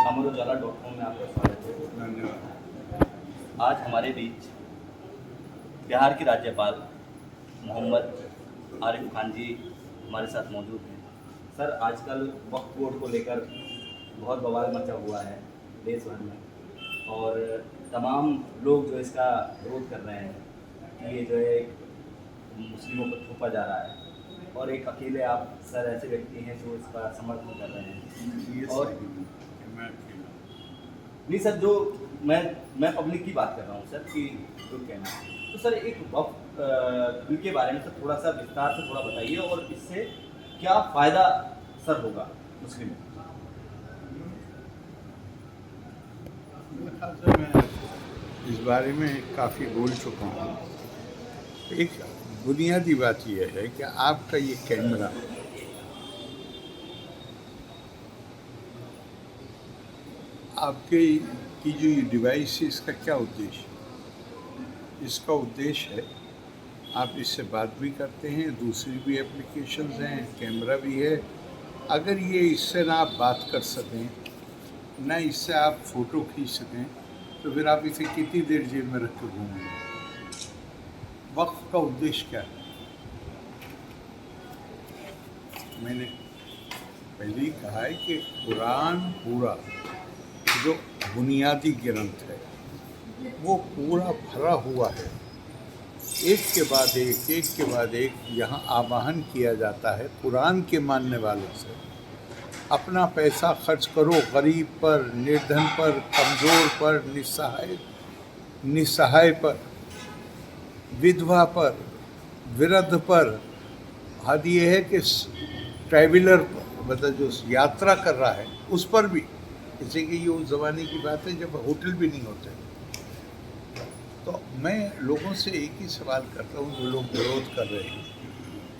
अमरउजाला.com में आपका स्वागत है। धन्यवाद। आज हमारे बीच बिहार के राज्यपाल मोहम्मद आरिफ खान जी हमारे साथ मौजूद हैं। सर, आजकल वक्फ बोर्ड को लेकर बहुत बवाल मचा हुआ है देश भर में, और तमाम लोग जो इसका विरोध कर रहे हैं कि ये जो है मुस्लिमों पर थोपा जा रहा है, और एक अकेले आप सर ऐसे व्यक्ति हैं जो इसका समर्थन कर रहे हैं। और नहीं सर, जो मैं पब्लिक की बात कर रहा हूँ सर, कि जो कहना है तो सर एक वक्फ बिल के बारे में सर थोड़ा सा विस्तार से थोड़ा बताइए, और इससे क्या फ़ायदा सर होगा मुस्लिमों को। मेरे ख्याल से मैं इस बारे में काफ़ी बोल चुका हूँ। एक बुनियादी बात यह है कि आपका ये कैमरा आपके की जो ये डिवाइस है, इसका क्या उद्देश्य है? इसका उद्देश्य है आप इससे बात भी करते हैं, दूसरी भी एप्लीकेशंस हैं, कैमरा भी है। अगर ये इससे ना आप बात कर सकें, ना इससे आप फ़ोटो खींच सकें, तो फिर आप इसे कितनी देर जेब में रख के घूमेंगे? वक्फ का उद्देश्य क्या है? मैंने पहले ही कहा है कि कुरान पूरा जो बुनियादी ग्रंथ है वो पूरा भरा हुआ है। एक के बाद एक यहाँ आवाहन किया जाता है कुरान के मानने वालों से, अपना पैसा खर्च करो गरीब पर, निर्धन पर, कमज़ोर पर, निसहाय पर, विधवा पर, वृद्ध पर। हद ये है कि ट्रैवलर पर, मतलब जो यात्रा कर रहा है उस पर भी। जैसे कि ये उस ज़माने की बात है जब होटल भी नहीं होते। तो मैं लोगों से एक ही सवाल करता हूँ, जो लोग विरोध कर रहे हैं,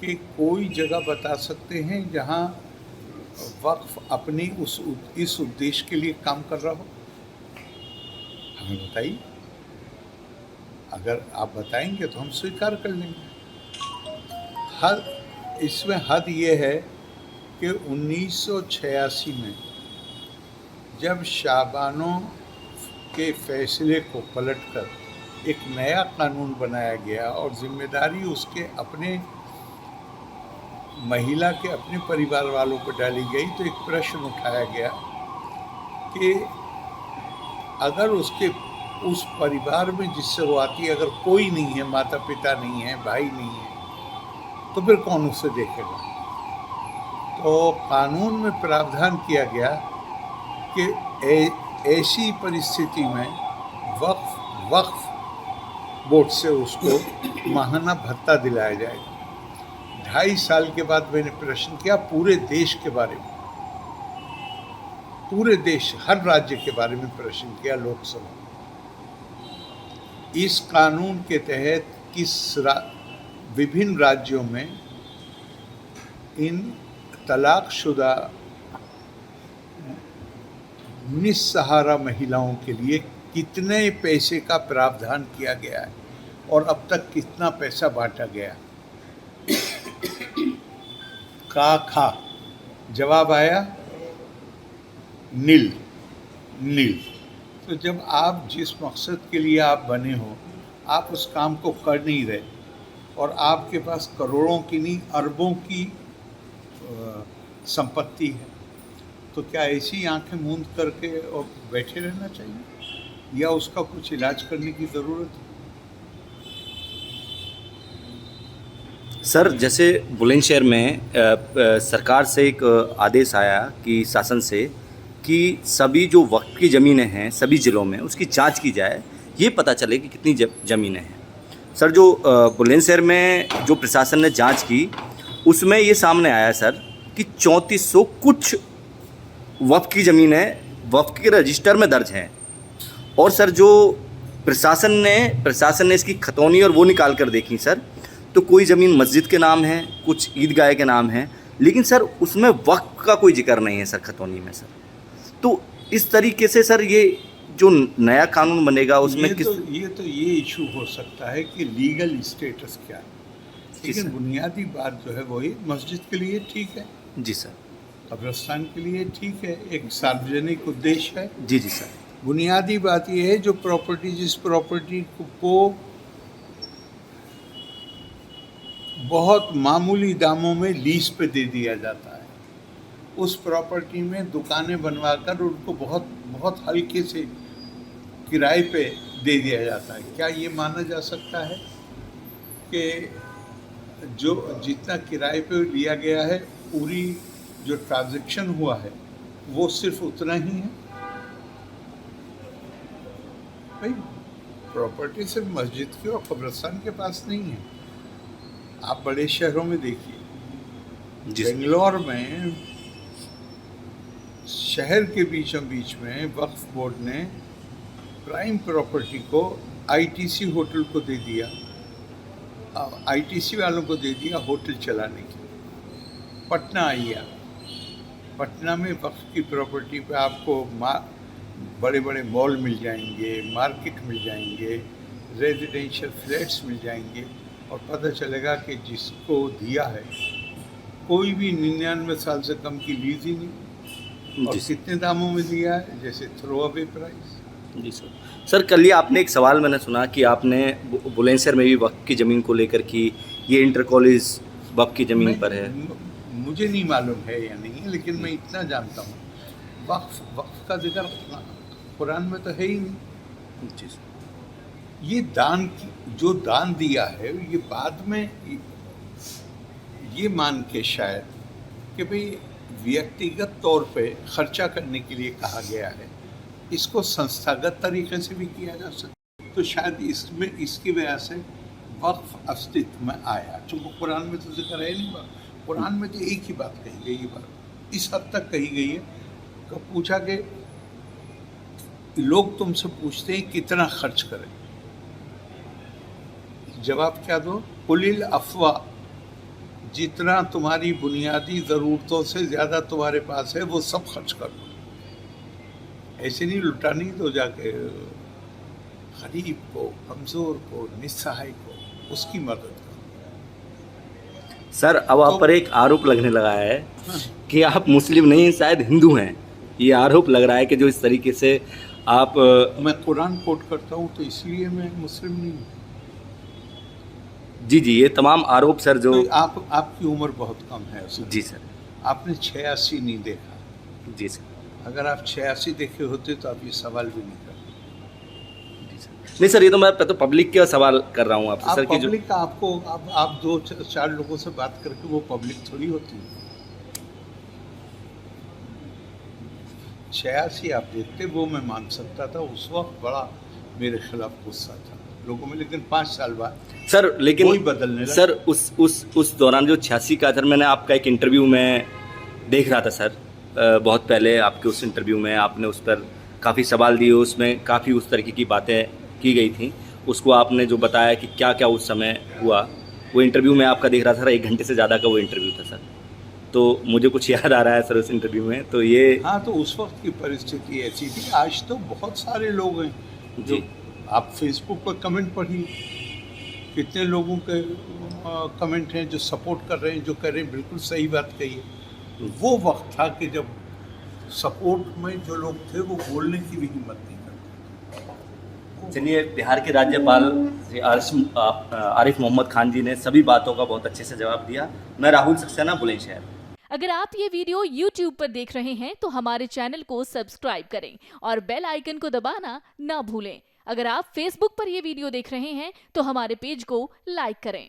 कि कोई जगह बता सकते हैं जहाँ वक्फ अपनी इस उद्देश्य के लिए काम कर रहा हो? हमें बताइए। अगर आप बताएंगे तो हम स्वीकार कर लेंगे। इसमें हद ये है कि 1986 में जब शाबानों के फैसले को पलटकर एक नया कानून बनाया गया और जिम्मेदारी उसके अपने महिला के अपने परिवार वालों पर डाली गई, तो एक प्रश्न उठाया गया कि अगर उस परिवार में जिससे वो आती है अगर कोई नहीं है, माता पिता नहीं है, भाई नहीं है, तो फिर कौन उसे देखेगा? तो कानून में प्रावधान किया गया कि ऐसी परिस्थिति में वक्फ बोर्ड से उसको माहाना भत्ता दिलाया जाएगा। 2.5 साल के बाद मैंने प्रश्न किया पूरे देश के बारे में, पूरे देश, हर राज्य के बारे में प्रश्न किया लोकसभा। इस कानून के तहत विभिन्न राज्यों में इन तलाकशुदा निस्सहारा महिलाओं के लिए कितने पैसे का प्रावधान किया गया है और अब तक कितना पैसा बांटा गया? खा जवाब आया नील। तो जब आप जिस मकसद के लिए आप बने हो आप उस काम को कर नहीं रहे, और आपके पास करोड़ों की नहीं अरबों की संपत्ति है, तो क्या ऐसी आंखें मूंद करके और बैठे रहना चाहिए, या उसका कुछ इलाज करने की ज़रूरत है? सर, जैसे बुलंदशहर में सरकार से एक आदेश आया कि शासन से कि सभी जो वक्फ की ज़मीनें हैं सभी ज़िलों में उसकी जांच की जाए, ये पता चले कि कितनी ज़मीनें हैं। सर, जो बुलंदशहर में जो प्रशासन ने जांच की उसमें ये सामने आया सर कि 3400 कुछ वक्फ की ज़मीनें वक्फ के रजिस्टर में दर्ज हैं। और सर जो प्रशासन ने इसकी खतौनी और वो निकाल कर देखी सर, तो कोई ज़मीन मस्जिद के नाम है, कुछ ईदगाह के नाम है, लेकिन सर उसमें वक्फ का कोई जिक्र नहीं है सर खतौनी में सर। तो इस तरीके से सर ये जो नया कानून बनेगा उसमें ये इशू हो सकता है कि लीगल स्टेटस क्या है, लेकिन बुनियादी बात जो है वही मस्जिद के लिए ठीक है। जी सर। कब्रिस्तान के लिए ठीक है, एक सार्वजनिक उद्देश्य है। जी जी सर। बुनियादी बात यह है जो प्रॉपर्टी, जिस प्रॉपर्टी को बहुत मामूली दामों में लीज पे दे दिया जाता है, उस प्रॉपर्टी में दुकानें बनवाकर उनको बहुत बहुत हल्के से किराए पे दे दिया जाता है। क्या ये माना जा सकता है कि जो जितना किराए पे लिया गया है, पूरी जो ट्रांजैक्शन हुआ है वो सिर्फ उतना ही है? भाई, प्रॉपर्टी सिर्फ मस्जिद के और कब्रिस्तान के पास नहीं है। आप बड़े शहरों में देखिए, जी सर। बेंगलोर में शहर के बीचों बीच में वक्फ बोर्ड ने प्राइम प्रॉपर्टी को आईटीसी होटल को दे दिया, आईटीसी वालों को दे दिया होटल चलाने के लिए। पटना आइए, पटना में वक्फ की प्रॉपर्टी पे आपको बड़े बड़े मॉल मिल जाएंगे, मार्केट मिल जाएंगे, रेजिडेंशियल फ्लैट्स मिल जाएंगे, और पता चलेगा कि जिसको दिया है कोई भी 99 साल से कम की लीज ही नहीं, और कितने दामों में दिया है, जैसे थ्रो अवे प्राइस। जी सर। सर, कल ही आपने एक सवाल मैंने सुना कि आपने बुलंदशहर में भी वक्फ की ज़मीन को लेकर की, ये इंटर कॉलेज वक्फ की ज़मीन पर है। मुझे नहीं मालूम है या नहीं, लेकिन मैं इतना जानता हूँ, वक्फ का जिक्र कुरान में तो है ही नहीं। जी सर। ये दान जो दान दिया है, ये बाद में ये मान के शायद कि भाई व्यक्तिगत तौर पे खर्चा करने के लिए कहा गया है, इसको संस्थागत तरीके से भी किया जा सकता है, तो शायद इसमें इसकी वजह से वक्फ अस्तित्व में आया। चूँकि कुरान में तो जिक्र है नहीं, कुरान में तो एक ही बात कही गई है, बात इस हद तक कही गई है कि पूछा कि लोग तुमसे पूछते हैं कितना खर्च करें, जवाब क्या दो? कुलिल अफवा, जितना तुम्हारी बुनियादी ज़रूरतों से ज़्यादा तुम्हारे पास है वो सब खर्च कर दो। ऐसे नहीं लुटा नहीं दो जाके गरीब को, कमज़ोर को, निस्सहाय को, उसकी मदद करो। सर, अब आप पर एक आरोप लगने लगा है कि आप मुस्लिम नहीं, शायद हिंदू हैं। ये आरोप लग रहा है कि जो इस तरीके से आप मैं कुरान कोट करता हूँ तो इसलिए मैं मुस्लिम नहीं हूँ। जी जी, ये तमाम आरोप सर जो तो आपकी उम्र बहुत कम है सर। जी सर। आपने 86 नहीं देखा। जी सर। अगर आप 86 देखे होते तो आप ये सवाल भी नहीं करते। जी सर। नहीं सर, ये तो मैं तो पब्लिक का सवाल कर रहा हूँ आपसे सर, कि जो पब्लिक का आपको आप 2-4 लोगों से बात करके वो पब्लिक थोड़ी होती है। 86 आप देखते, वो मैं मान सकता था, उस वक्त बड़ा मेरे खिलाफ गुस्सा था लोगों में, लेकिन 5 साल बाद सर, लेकिन कोई बदलने लगा। सर उस दौरान जो 86 का, सर मैंने आपका एक इंटरव्यू में देख रहा था सर, बहुत पहले आपके उस इंटरव्यू में आपने उस पर काफ़ी सवाल दिए, उसमें काफ़ी उस तरीके की बातें की गई थी, उसको आपने जो बताया कि क्या क्या उस समय हुआ, वो इंटरव्यू में आपका देख रहा था सर, 1 घंटे से ज़्यादा का वो इंटरव्यू था सर। तो मुझे कुछ याद आ रहा है सर उस इंटरव्यू में, तो ये हाँ, तो उस वक्त की परिस्थिति ऐसी थी। आज तो बहुत सारे लोग हैं जो, आप फेसबुक पर कमेंट पढ़िए, कितने लोगों के कमेंट हैं जो सपोर्ट कर रहे हैं, जो कह रहे हैं बिल्कुल सही बात कही है। वो वक्त था कि जब सपोर्ट में जो लोग थे वो बोलने की भी हिम्मत नहीं करते। चलिए, बिहार के राज्यपाल श्री आरिफ मोहम्मद खान जी ने सभी बातों का बहुत अच्छे से जवाब दिया। मैं राहुल सक्सेना, बुलंदशहर। अगर आप ये वीडियो YouTube पर देख रहे हैं तो हमारे चैनल को सब्सक्राइब करें और बेल आइकन को दबाना ना भूलें। अगर आप Facebook पर ये वीडियो देख रहे हैं तो हमारे पेज को लाइक करें।